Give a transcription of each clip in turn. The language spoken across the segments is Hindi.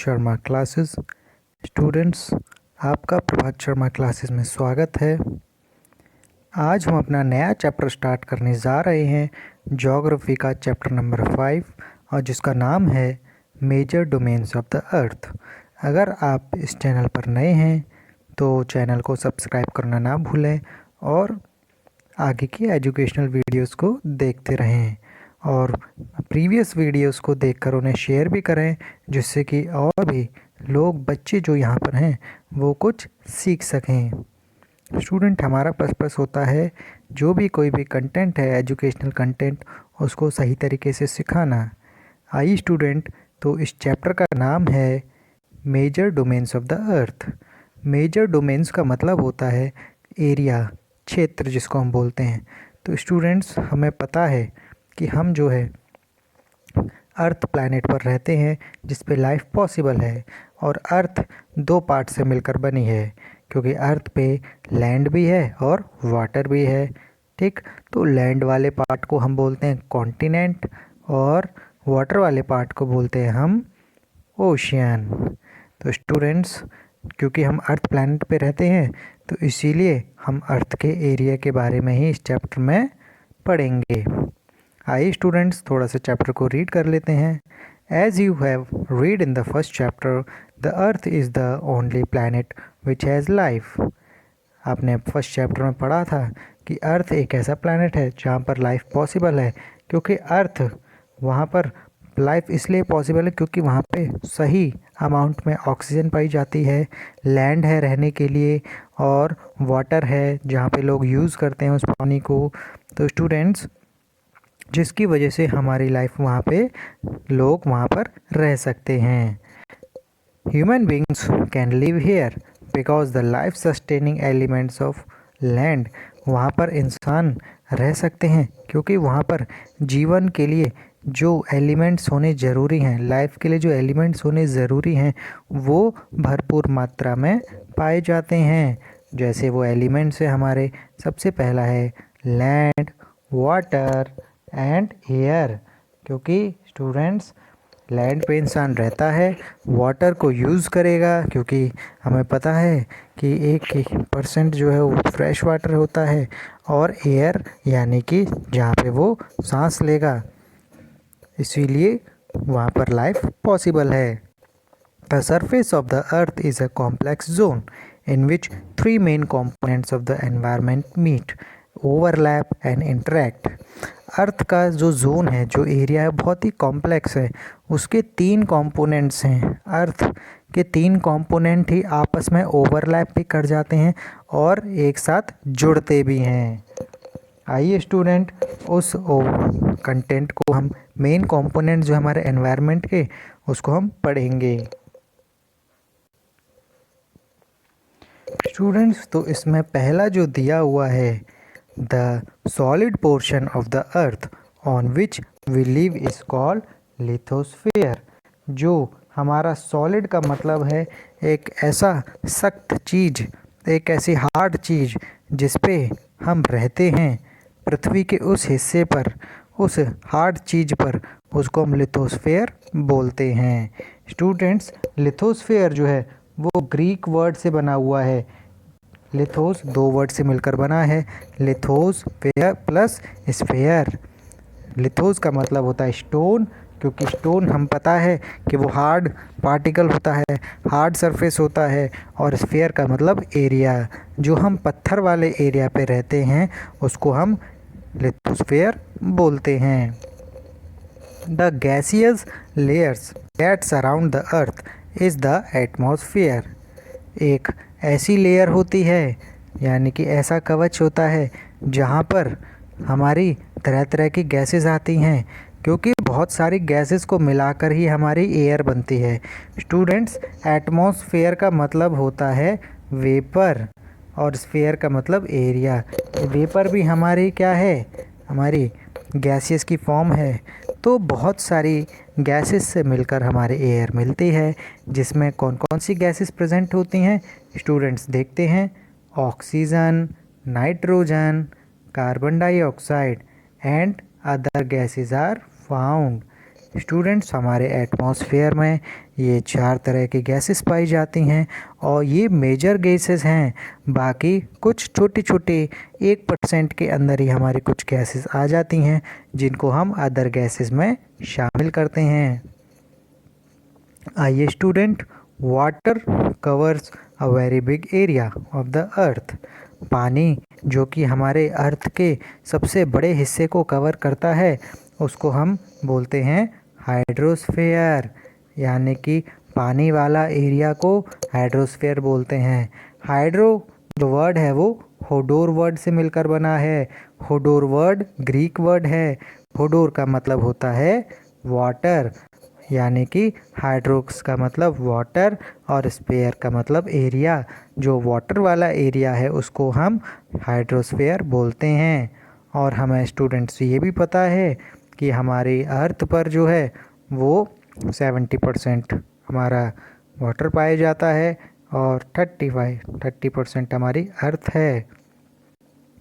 शर्मा क्लासेस। स्टूडेंट्स, आपका प्रभात शर्मा क्लासेस में स्वागत है। आज हम अपना नया चैप्टर स्टार्ट करने जा रहे हैं, ज्योग्राफी का चैप्टर नंबर 5, और जिसका नाम है major domains of the earth. अगर आप इस चैनल पर नए हैं तो चैनल को सब्सक्राइब करना ना भूलें और आगे की एजुकेशनल वीडियोस को देखते रहें और प्रीवियस वीडियोस को देखकर उन्हें शेयर भी करें, जिससे कि और भी लोग बच्चे जो यहाँ पर हैं वो कुछ सीख सकें। स्टूडेंट, हमारा पर्पस होता है जो भी कोई भी कंटेंट है, एजुकेशनल कंटेंट, उसको सही तरीके से सिखाना। आइए स्टूडेंट, तो इस चैप्टर का नाम है major domains of the earth. Major domains का मतलब होता है एरिया, क्षेत्र जिसको हम बोलते हैं। तो स्टूडेंट्स, हमें पता है कि हम जो है अर्थ प्लैनेट पर रहते हैं जिस पे लाइफ पॉसिबल है, और अर्थ दो पार्ट से मिलकर बनी है, क्योंकि अर्थ पे लैंड भी है और वाटर भी है। ठीक, तो लैंड वाले पार्ट को हम बोलते हैं कॉन्टिनेंट और वाटर वाले पार्ट को बोलते हैं हम ओशियन। तो स्टूडेंट्स, क्योंकि हम अर्थ प्लैनेट पे रहते हैं तो इसीलिए हम अर्थ के एरिया के बारे में ही इस चैप्टर में पढ़ेंगे। आइए स्टूडेंट्स, थोड़ा सा चैप्टर को रीड कर लेते हैं। As you have read in the first chapter, the earth is the only planet which has life. आपने फर्स्ट चैप्टर में पढ़ा था कि अर्थ एक ऐसा प्लैनेट है जहाँ पर लाइफ पॉसिबल है, क्योंकि अर्थ वहाँ पर लाइफ इसलिए पॉसिबल है क्योंकि वहाँ पे सही अमाउंट में ऑक्सीजन पाई जाती है, लैंड है रहने के लिए, और वाटर है जहाँ पे लोग यूज़ करते हैं उस पानी को। तो स्टूडेंट्स, जिसकी वजह से हमारी लाइफ वहाँ पे लोग वहाँ पर रह सकते हैं। Human beings can live here because the life sustaining elements of land. वहाँ पर इंसान रह सकते हैं क्योंकि वहाँ पर जीवन के लिए जो एलिमेंट्स होने ज़रूरी हैं, लाइफ के लिए जो एलिमेंट्स होने ज़रूरी हैं, वो भरपूर मात्रा में पाए जाते हैं। जैसे वो एलिमेंट्स है हमारे, सबसे पहला है लैंड, वाटर एंड एयर। क्योंकि स्टूडेंट्स, लैंड पे इंसान रहता है, वाटर को यूज़ करेगा क्योंकि हमें पता है कि 1% जो है वो फ्रेश वाटर होता है, और एयर यानी कि जहाँ पे वो सांस लेगा, इसीलिए वहाँ पर लाइफ पॉसिबल है। The surface of the earth is a complex zone in which three main components of the environment meet, overlap and interact। अर्थ का जो जोन है, जो एरिया है, बहुत ही कॉम्प्लेक्स है। उसके 3 कंपोनेंट्स हैं। अर्थ के 3 कंपोनेंट ही आपस में ओवरलैप भी कर जाते हैं और एक साथ जुड़ते भी हैं। आइए स्टूडेंट, उस कंटेंट को हम, मेन कंपोनेंट जो हमारे एनवायरनमेंट के, उसको हम पढ़ेंगे। स्टूडेंट्स, तो इसमें पहला जो दिया हुआ है, the solid portion of the earth on which we live is called lithosphere. जो हमारा सॉलिड का मतलब है एक ऐसा सख्त चीज़, एक ऐसी हार्ड चीज़ जिस पे हम रहते हैं, पृथ्वी के उस हिस्से पर, उस हार्ड चीज़ पर, उसको हम लिथोस्फीयर बोलते हैं। स्टूडेंट्स, लिथोस्फीयर जो है वो ग्रीक वर्ड से बना हुआ है। लिथोस 2 वर्ड से मिलकर बना है, लिथोस फेयर प्लस स्फेयर। लिथोस का मतलब होता है स्टोन, क्योंकि स्टोन हम पता है कि वो हार्ड पार्टिकल होता है, हार्ड सरफेस होता है, और स्फेयर का मतलब एरिया। जो हम पत्थर वाले एरिया पे रहते हैं उसको हम लिथोस्फेयर बोलते हैं। The gaseous layers that surround the earth is the atmosphere. एक ऐसी लेयर होती है, यानी कि ऐसा कवच होता है जहाँ पर हमारी तरह तरह की गैसेस आती हैं, क्योंकि बहुत सारी गैसेस को मिलाकर ही हमारी एयर बनती है। स्टूडेंट्स, एटमॉस्फेयर का मतलब होता है वेपर, और स्फेयर का मतलब एरिया। वेपर भी हमारी क्या है, हमारी गैसेस की फॉर्म है। तो बहुत सारी गैसेस से मिलकर हमारे एयर मिलती है, जिसमें कौन कौन सी गैसेस प्रेजेंट होती हैं स्टूडेंट्स देखते हैं। Oxygen, nitrogen, carbon dioxide and other gases are found. Students, हमारे एटमॉस्फेयर में ये 4 तरह की गैसेस पाई जाती हैं और ये मेजर गैसेस हैं। बाकी कुछ छोटी छोटी 1% के अंदर ही हमारी कुछ गैसेस आ जाती हैं जिनको हम अदर गैसेस में शामिल करते हैं। आइए student, water covers a very big area of the अर्थ। पानी जो कि हमारे अर्थ के सबसे बड़े हिस्से को कवर करता है उसको हम बोलते हैं हाइड्रोस्फीयर, यानी कि पानी वाला एरिया को हाइड्रोस्फीयर बोलते हैं। हाइड्रो जो वर्ड है वो होडोर वर्ड से मिलकर बना है। होडोर वर्ड ग्रीक वर्ड है। होडोर का मतलब होता है वाटर, यानी कि हाइड्रोक्स का मतलब वाटर और स्फीयर का मतलब एरिया। जो वाटर वाला एरिया है उसको हम हाइड्रोस्फीयर बोलते हैं। और हमें स्टूडेंट्स ये भी पता है कि हमारी अर्थ पर जो है वो 70% हमारा वाटर पाया जाता है और 30% हमारी अर्थ है।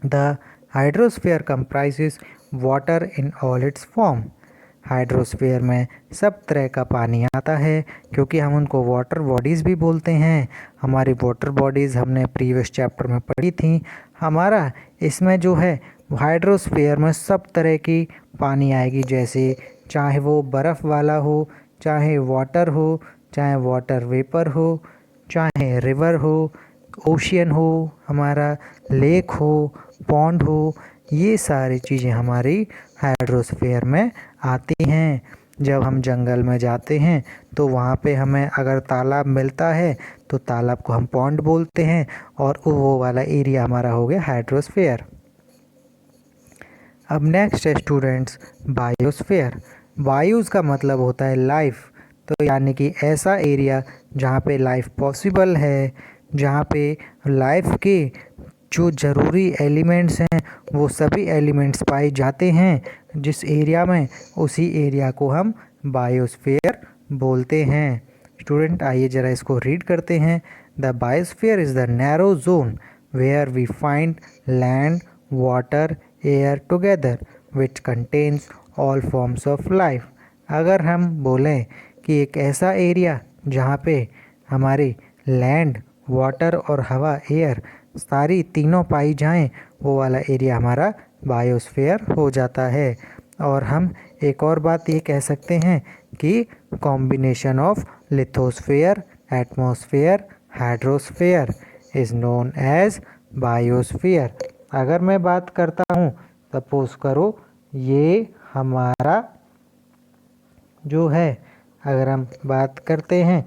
The hydrosphere comprises water in all it's form. Hydrosphere में सब तरह का पानी आता है क्योंकि हम उनको वाटर बॉडीज़ भी बोलते हैं। हमारी वाटर बॉडीज़ हमने प्रीवियस चैप्टर में पढ़ी थी। हमारा इसमें जो है हाइड्रोस्फीयर में सब तरह की पानी आएगी, जैसे चाहे वो बर्फ़ वाला हो, चाहे वाटर हो, चाहे वाटर वेपर हो, चाहे रिवर हो, ओशियन हो, हमारा लेक हो, पॉन्ड हो, ये सारी चीज़ें हमारी हाइड्रोस्फीयर में आती हैं। जब हम जंगल में जाते हैं तो वहाँ पे हमें अगर तालाब मिलता है तो तालाब को हम पॉन्ड बोलते हैं और वो वाला एरिया हमारा हो गया हाइड्रोस्फीयर। अब नेक्स्ट है स्टूडेंट्स बायोस्फीयर। बायोस का मतलब होता है लाइफ, तो यानी कि ऐसा एरिया जहाँ पे लाइफ पॉसिबल है, जहाँ पे लाइफ के जो ज़रूरी एलिमेंट्स हैं वो सभी एलिमेंट्स पाए जाते हैं जिस एरिया में, उसी एरिया को हम बायोस्फीयर बोलते हैं। स्टूडेंट आइए ज़रा इसको रीड करते हैं। The biosphere is the narrow zone where we find land, water, air together which contains all forms of life. अगर हम बोलें कि एक ऐसा एरिया जहाँ पे हमारी लैंड, वाटर और हवा, एयर सारी तीनों पाई जाएं, वो वाला एरिया हमारा बायोस्फीयर हो जाता है। और हम एक और बात ये कह सकते हैं कि combination of lithosphere, atmosphere, hydrosphere is known as biosphere. अगर मैं बात करता हूँ, सपोज करो ये हमारा जो है, अगर हम बात करते हैं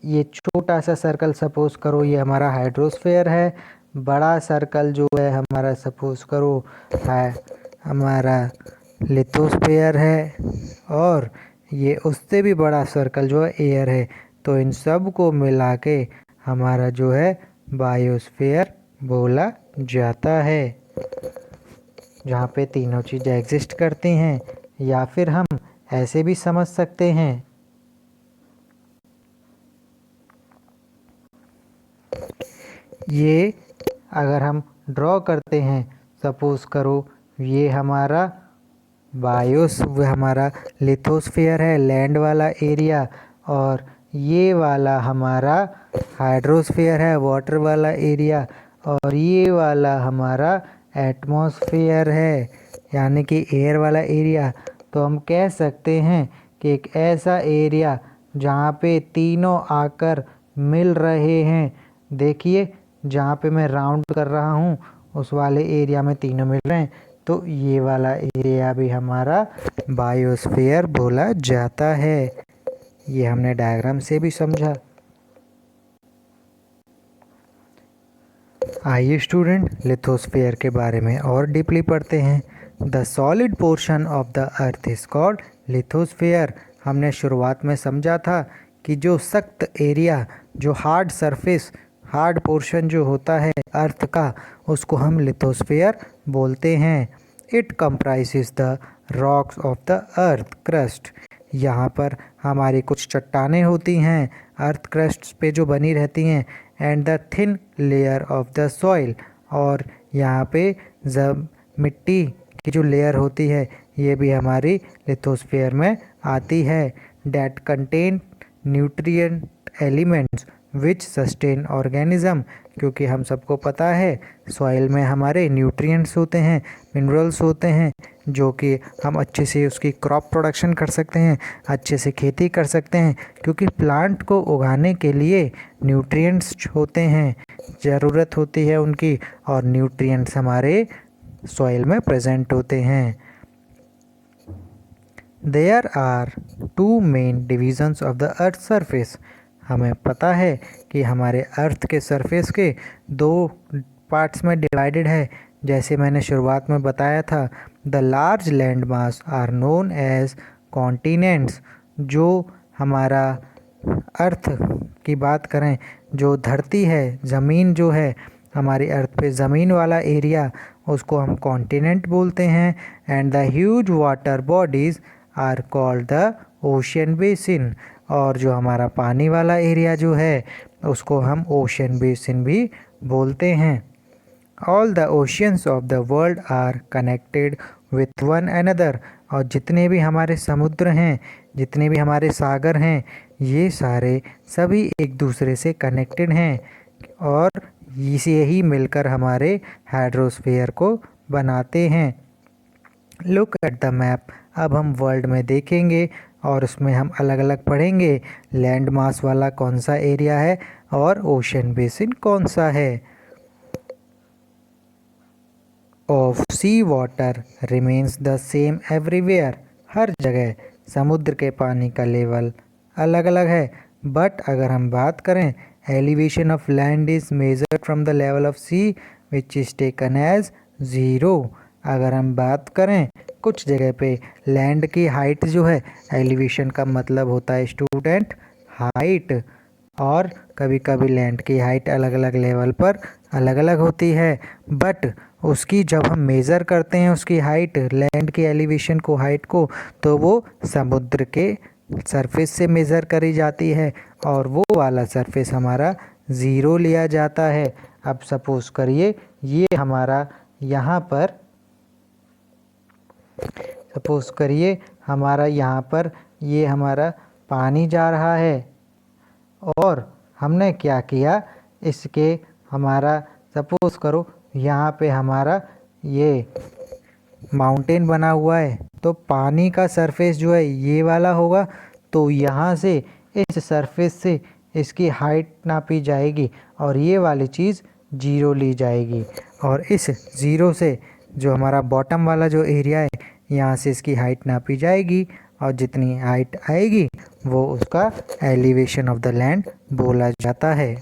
ये छोटा सा सर्कल सपोज करो ये हमारा हाइड्रोस्फीयर है, बड़ा सर्कल जो है हमारा सपोज करो है हमारा लिथोस्फीयर है, और ये उससे भी बड़ा सर्कल जो है एयर है। तो इन सब को मिला के हमारा जो है बायोस्फीयर बोला जाता है, जहाँ पे तीनों चीज़ें एग्जिस्ट करती हैं। या फिर हम ऐसे भी समझ सकते हैं, ये अगर हम ड्रॉ करते हैं, सपोज करो ये हमारा हमारा लिथोस्फीयर है, लैंड वाला एरिया, और ये वाला हमारा हाइड्रोस्फीयर है, वाटर वाला एरिया, और ये वाला हमारा एटमॉस्फेयर है, यानी कि एयर वाला एरिया। तो हम कह सकते हैं कि एक ऐसा एरिया जहाँ पे तीनों आकर मिल रहे हैं। देखिए जहाँ पे मैं राउंड कर रहा हूँ उस वाले एरिया में तीनों मिल रहे हैं, तो ये वाला एरिया भी हमारा बायोस्फीयर बोला जाता है। ये हमने डायग्राम से भी समझा। आइए स्टूडेंट लिथोस्फीयर के बारे में और डीपली पढ़ते हैं। The solid portion of the earth is called lithosphere. हमने शुरुआत में समझा था कि जो सख्त एरिया, जो हार्ड सरफेस, हार्ड पोर्शन जो होता है अर्थ का, उसको हम लिथोस्फीयर बोलते हैं। It comprises the rocks of the earth crust. यहाँ पर हमारी कुछ चट्टानें होती हैं अर्थ क्रस्ट पे जो बनी रहती हैं, and the thin layer of the soil, और यहाँ पे मिट्टी की जो लेयर होती है ये भी हमारी लिथोस्फीयर में आती है। That contain nutrient elements which sustain organism, क्योंकि हम सबको पता है सॉइल में हमारे न्यूट्रिएंट्स होते हैं, मिनरल्स होते हैं, जो कि हम अच्छे से उसकी क्रॉप प्रोडक्शन कर सकते हैं, अच्छे से खेती कर सकते हैं, क्योंकि प्लांट को उगाने के लिए न्यूट्रिएंट्स होते हैं, ज़रूरत होती है उनकी, और न्यूट्रिएंट्स हमारे सॉइल में प्रेजेंट होते हैं। There are two main divisions of the earth surface. हमें पता है कि हमारे अर्थ के सरफेस के दो पार्ट्स में डिवाइडेड है। जैसे मैंने शुरुआत में बताया था, the large land mass are known as continents. जो हमारा अर्थ की बात करें, जो धरती है, ज़मीन जो है हमारी अर्थ पे, ज़मीन वाला एरिया, उसको हम कॉन्टिनेंट बोलते हैं। And the huge water bodies are called the ocean basin. और जो हमारा पानी वाला एरिया जो है उसको हम ओशियन बेसिन भी बोलते हैं। All the oceans of the world are connected with one another. और जितने भी हमारे समुद्र हैं, जितने भी हमारे सागर हैं, ये सारे सभी एक दूसरे से कनेक्टेड हैं और इसे ही मिलकर हमारे हाइड्रोस्फीयर को बनाते हैं। Look at the map. अब हम वर्ल्ड में देखेंगे और उसमें हम अलग अलग पढ़ेंगे लैंड मास वाला कौन सा एरिया है और ओशन बेसिन कौन सा है। Of sea water remains the same everywhere. हर जगह समुद्र के पानी का लेवल अलग अलग है, बट अगर हम बात करें elevation of land is measured from the level of sea which is taken as 0। अगर हम बात करें कुछ जगह पे लैंड की हाइट जो है, एलिवेशन का मतलब होता है स्टूडेंट हाइट, और कभी कभी लैंड की हाइट अलग अलग लेवल पर अलग अलग होती है, बट उसकी जब हम मेज़र करते हैं उसकी हाइट, लैंड की एलिवेशन को, हाइट को, तो वो समुद्र के सरफेस से मेज़र करी जाती है और वो वाला सरफेस हमारा 0 लिया जाता है। अब सपोज़ करिए ये हमारा यहाँ पर, सपोज़ करिए हमारा यहाँ पर ये हमारा पानी जा रहा है और हमने क्या किया, इसके हमारा सपोज़ करो यहाँ पे हमारा ये माउंटेन बना हुआ है, तो पानी का सरफेस जो है ये वाला होगा, तो यहाँ से इस सरफेस से इसकी हाइट नापी जाएगी और ये वाली चीज़ 0 ली जाएगी, और इस 0 से जो हमारा बॉटम वाला जो एरिया है यहाँ से इसकी हाइट नापी जाएगी, और जितनी हाइट आएगी वो उसका एलिवेशन ऑफ द लैंड बोला जाता है।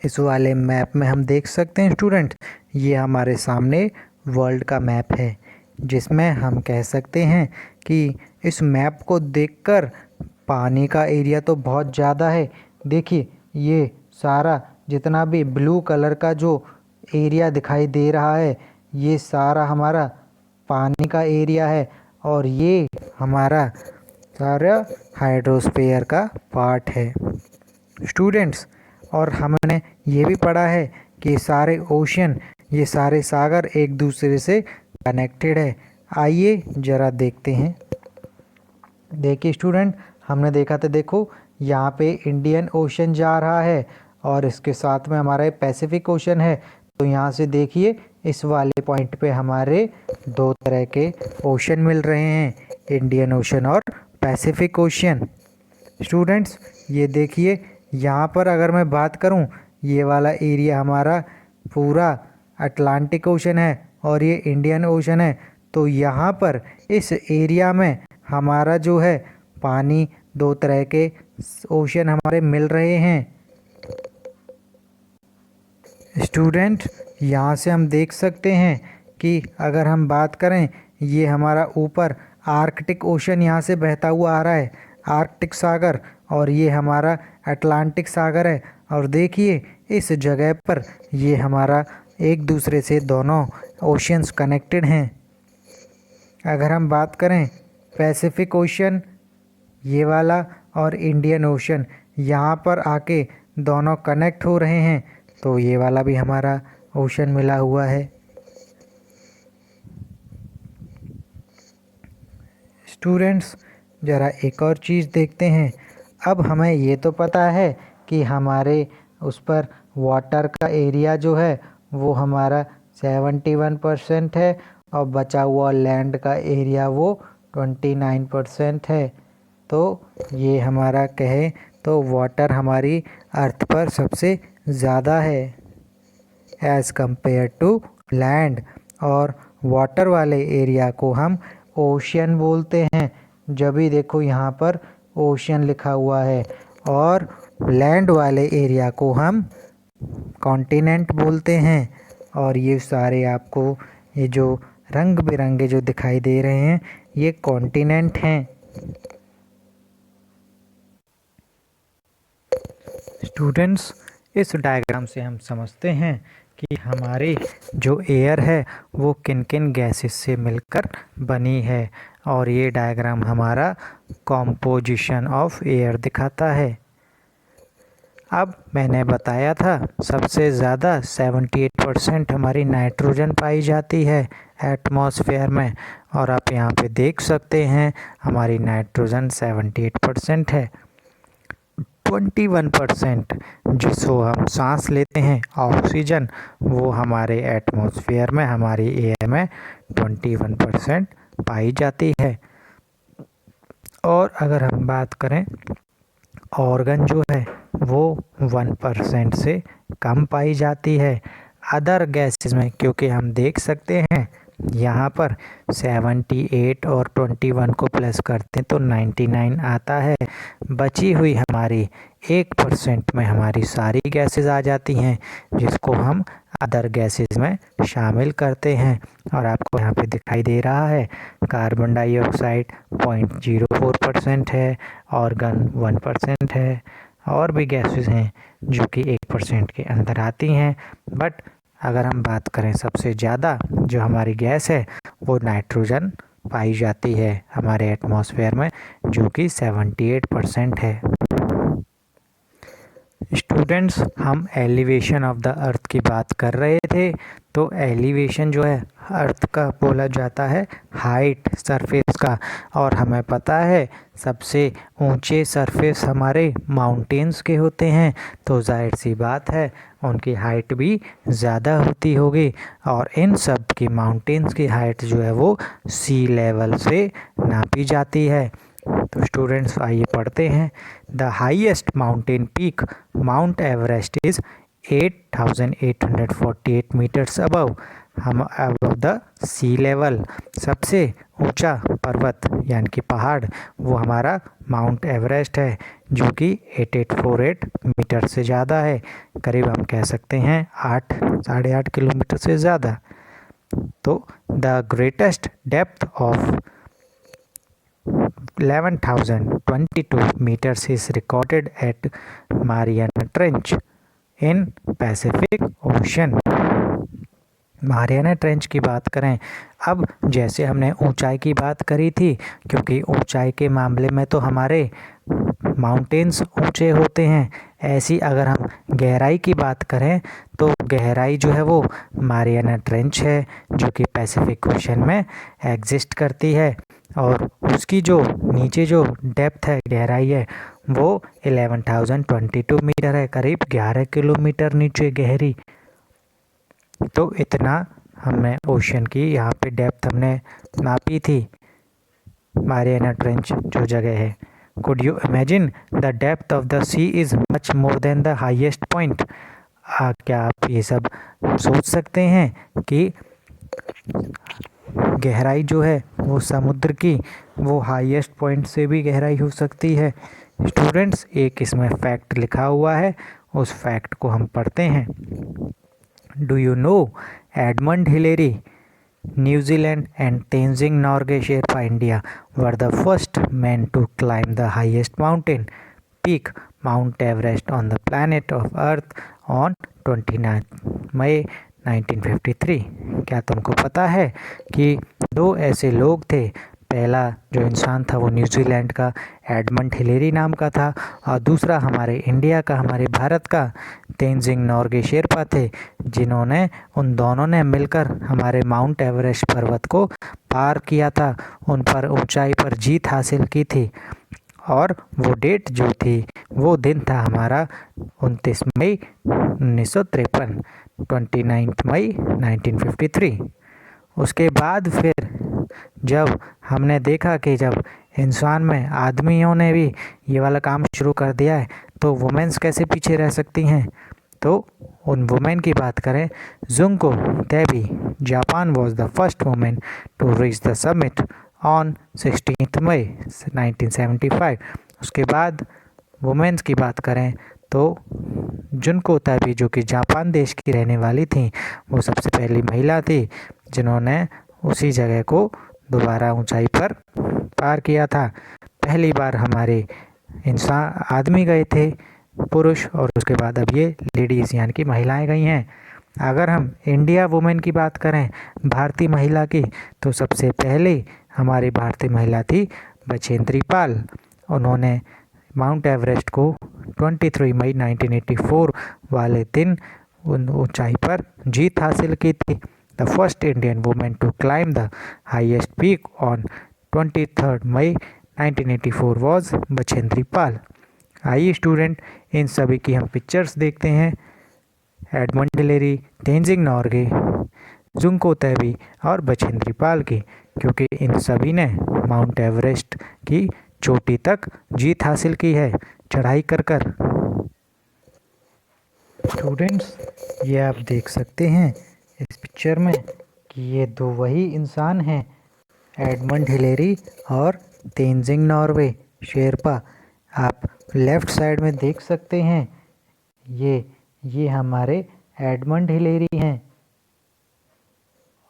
इस वाले मैप में हम देख सकते हैं स्टूडेंट, ये हमारे सामने वर्ल्ड का मैप है, जिसमें हम कह सकते हैं कि इस मैप को देखकर पानी का एरिया तो बहुत ज़्यादा है। देखिए ये सारा जितना भी ब्लू कलर का जो एरिया दिखाई दे रहा है, ये सारा हमारा पानी का एरिया है, और ये हमारा सारा हाइड्रोस्फीयर का पार्ट है स्टूडेंट्स। और हमने ये भी पढ़ा है कि सारे ओशियन, ये सारे सागर एक दूसरे से कनेक्टेड है। आइए ज़रा देखते हैं। देखिए स्टूडेंट, हमने देखा था, देखो यहाँ पे इंडियन ओशन जा रहा है और इसके साथ में हमारा पैसिफिक ओशन है। तो यहाँ से देखिए इस वाले पॉइंट पे हमारे दो तरह के ओशन मिल रहे हैं, इंडियन ओशन और पैसिफिक ओशन। स्टूडेंट्स ये देखिए यहाँ पर अगर मैं बात करूँ, ये वाला एरिया हमारा पूरा अटलांटिक ओशन है और ये इंडियन ओशन है। तो यहाँ पर इस एरिया में हमारा जो है पानी, दो तरह के ओशन हमारे मिल रहे हैं। स्टूडेंट यहाँ से हम देख सकते हैं कि अगर हम बात करें, ये हमारा ऊपर आर्कटिक ओशन यहाँ से बहता हुआ आ रहा है, आर्कटिक सागर, और ये हमारा अटलांटिक सागर है। और देखिए इस जगह पर ये हमारा एक दूसरे से दोनों ओशियंस कनेक्टेड हैं। अगर हम बात करें पैसिफिक ओशन ये वाला और इंडियन ओशन, यहाँ पर आके दोनों कनेक्ट हो रहे हैं, तो ये वाला भी हमारा ओशन मिला हुआ है। स्टूडेंट्स ज़रा एक और चीज़ देखते हैं। अब हमें ये तो पता है कि हमारे उस पर वाटर का एरिया जो है वो हमारा 71% है और बचा हुआ लैंड का एरिया वो 29% है। तो ये हमारा कहे तो वाटर हमारी अर्थ पर सबसे ज़्यादा है एज़ कंपेयर टू लैंड। और वाटर वाले एरिया को हम ओशियन बोलते हैं। जब भी देखो यहाँ पर ओशियन लिखा हुआ है। और लैंड वाले एरिया को हम कॉन्टिनेंट बोलते हैं। और ये सारे आपको ये जो रंग बिरंगे जो दिखाई दे रहे हैं ये कॉन्टिनेंट हैं। स्टूडेंट्स, इस डायग्राम से हम समझते हैं कि हमारी जो एयर है वो किन किन गैसेस से मिलकर बनी है। और ये डायग्राम हमारा कॉम्पोजिशन ऑफ एयर दिखाता है। अब मैंने बताया था सबसे ज़्यादा 78% हमारी नाइट्रोजन पाई जाती है एटमॉस्फेयर में। और आप यहाँ पे देख सकते हैं हमारी नाइट्रोजन 78% है। 21% जिसको हम सांस लेते हैं ऑक्सीजन, वो हमारे एटमॉस्फेयर में हमारी एयर में 21% पाई जाती है। और अगर हम बात करें ऑर्गन जो है वो 1% से कम पाई जाती है अदर गैसेस में, क्योंकि हम देख सकते हैं यहाँ पर 78 और 21 को प्लस करते हैं तो 99 आता है। बची हुई हमारी 1% में हमारी सारी गैसेस आ जाती हैं जिसको हम अदर गैसेस में शामिल करते हैं। और आपको यहाँ पे दिखाई दे रहा है कार्बन डाइऑक्साइड 0.04% है, ऑर्गन 1% है, और भी गैसेस हैं जो कि 1% के अंदर आती हैं। बट अगर हम बात करें सबसे ज़्यादा जो हमारी गैस है वो नाइट्रोजन पाई जाती है हमारे एटमॉस्फेयर में, जो कि 78% है। स्टूडेंट्स, हम एलिवेशन ऑफ द अर्थ की बात कर रहे थे। तो एलिवेशन जो है अर्थ का बोला जाता है हाइट सरफेस का। और हमें पता है सबसे ऊंचे सरफेस हमारे माउंटेन्स के होते हैं, तो जाहिर सी बात है उनकी हाइट भी ज़्यादा होती होगी। और इन सब की माउंटेन्स की हाइट जो है वो सी लेवल से नापी जाती है। तो स्टूडेंट्स आइए पढ़ते हैं। The highest mountain peak Mount Everest is 8,848 metres above the sea level. सबसे ऊंचा पर्वत यानी कि पहाड़ वो हमारा माउंट एवरेस्ट है जो कि 8848 मीटर से ज़्यादा है, करीब हम कह सकते हैं 8-8.5 किलोमीटर से ज़्यादा। तो the greatest depth of 11,022 meters is recorded at Mariana Trench in Pacific Ocean। Mariana trench की बात करें, अब जैसे हमने ऊंचाई की बात करी थी, क्योंकि ऊंचाई के मामले में तो हमारे माउंटेन्स ऊंचे होते हैं, ऐसी अगर हम गहराई की बात करें तो गहराई जो है वो मारियाना ट्रेंच है जो कि पैसिफिक ओशन में एग्जिस्ट करती है। और उसकी जो नीचे जो डेप्थ है गहराई है वो 11,022 मीटर है, करीब 11 किलोमीटर नीचे गहरी। तो इतना हमने ओशन की यहाँ पे डेप्थ हमने नापी थी मारियाना ट्रेंच जो जगह है। Could you imagine the depth of the sea is much more than the highest point? क्या आप ये सब सोच सकते हैं कि गहराई जो है वो समुद्र की वो हाईएस्ट पॉइंट से भी गहराई हो सकती है। स्टूडेंट्स, एक इसमें फैक्ट लिखा हुआ है, उस फैक्ट को हम पढ़ते हैं। Do you know Edmund Hillary, New Zealand and Tenzing Norgay Sherpa India were the first men to climb the highest mountain peak Mount Everest on the planet of Earth on 29 मई 1953। क्या तुमको पता है कि दो ऐसे लोग थे पहला जो इंसान था वो न्यूजीलैंड का एडमंड हिलेरी नाम का था, और दूसरा हमारे इंडिया का, हमारे भारत का तेंजिंग नोर्गे शेरपा थे, जिन्होंने, उन दोनों ने मिलकर हमारे माउंट एवरेस्ट पर्वत को पार किया था, उन पर ऊंचाई पर जीत हासिल की थी। और वो डेट जो थी, वो दिन था हमारा 29 मई 1953, 29 मई 1953। उसके बाद फिर जब हमने देखा कि जब इंसान में, आदमियों ने भी ये वाला काम शुरू कर दिया है, तो वुमेन्स कैसे पीछे रह सकती हैं। तो उन वुमेन की बात करें, Junko Tabei, Japan was the first women to reach the summit on 16 May 1975। उसके बाद वुमेन्स की बात करें तो जुनको तैबी, जो कि जापान देश की रहने वाली थी, वो सबसे पहली महिला थी जिन्होंने उसी जगह को दोबारा ऊंचाई पर पार किया था। पहली बार हमारे इंसान, आदमी गए थे, पुरुष, और उसके बाद अब ये लेडीज़ यानी कि महिलाएं गई हैं। अगर हम इंडिया वुमेन की बात करें, भारतीय महिला की, तो सबसे पहले हमारी भारतीय महिला थी बछेंद्री पाल। उन्होंने माउंट एवरेस्ट को 23 मई 1984 वाले दिन उन ऊंचाई पर जीत हासिल की थी। The first Indian women to climb the highest peak on 23 May 1984 was Bachendri Pal. आइए स्टूडेंट, इन सभी की हम पिक्चर्स देखते हैं, Edmund Hillary, Tenzing Norgay, Junko Tabei और बछेंद्री पाल की, क्योंकि इन सभी ने माउंट एवरेस्ट की चोटी तक जीत हासिल की है चढ़ाई कर कर। स्टूडेंट्स, ये आप देख सकते हैं इस पिक्चर में कि ये दो वही इंसान हैं, एडमंड हिलेरी और तेंजिंग नॉर्गे शेरपा। आप लेफ़्ट साइड में देख सकते हैं, ये हमारे एडमंड हिलेरी हैं,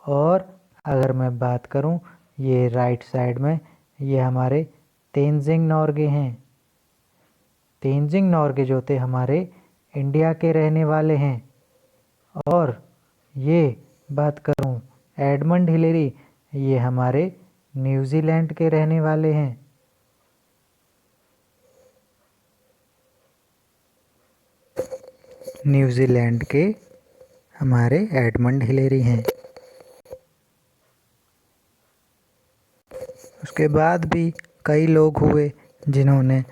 और अगर मैं बात करूं, ये राइट साइड में ये हमारे तेंजिंग नॉर्गे हैं। तेंजिंग नॉर्गे जो थे हमारे इंडिया के रहने वाले हैं, और ये बात करूं एडमंड हिलेरी, ये हमारे न्यूजीलैंड के रहने वाले हैं। न्यूजीलैंड के हमारे एडमंड हिलेरी हैं। उसके बाद भी कई लोग हुए जिन्होंने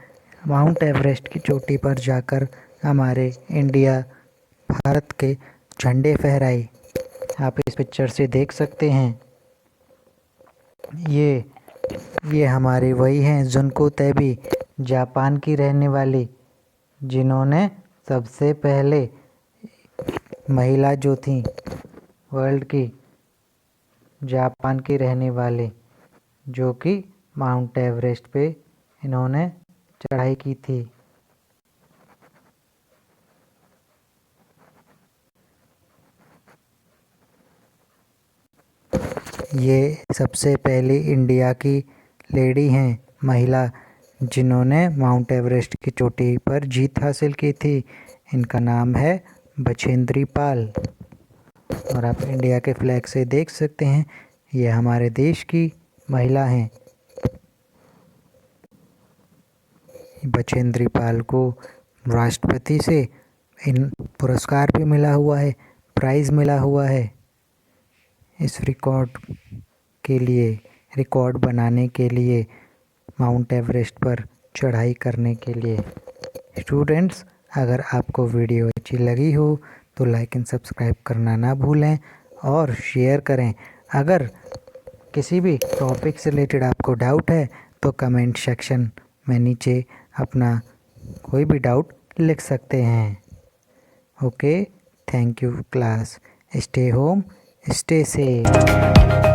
माउंट एवरेस्ट की चोटी पर जाकर हमारे इंडिया, भारत के झंडे फहराए। आप इस पिक्चर से देख सकते हैं, ये हमारे वही हैं जुनको तैबी, जापान की रहने वाली, जिन्होंने सबसे पहले महिला जो थी वर्ल्ड की, जापान की रहने वाली, जो कि माउंट एवरेस्ट पे इन्होंने चढ़ाई की थी। ये सबसे पहली इंडिया की लेडी हैं, महिला, जिन्होंने माउंट एवरेस्ट की चोटी पर जीत हासिल की थी। इनका नाम है बछेंद्री पाल। और आप इंडिया के फ्लैग से देख सकते हैं, ये हमारे देश की महिला हैं। बछेंद्री पाल को राष्ट्रपति से इन पुरस्कार भी मिला हुआ है, प्राइज़ मिला हुआ है इस रिकॉर्ड के लिए, रिकॉर्ड बनाने के लिए, माउंट एवरेस्ट पर चढ़ाई करने के लिए। स्टूडेंट्स, अगर आपको वीडियो अच्छी लगी हो तो लाइक एंड सब्सक्राइब करना ना भूलें और शेयर करें। अगर किसी भी टॉपिक से रिलेटेड आपको डाउट है तो कमेंट सेक्शन में नीचे अपना कोई भी डाउट लिख सकते हैं। Okay, thank you class. Stay home, stay safe.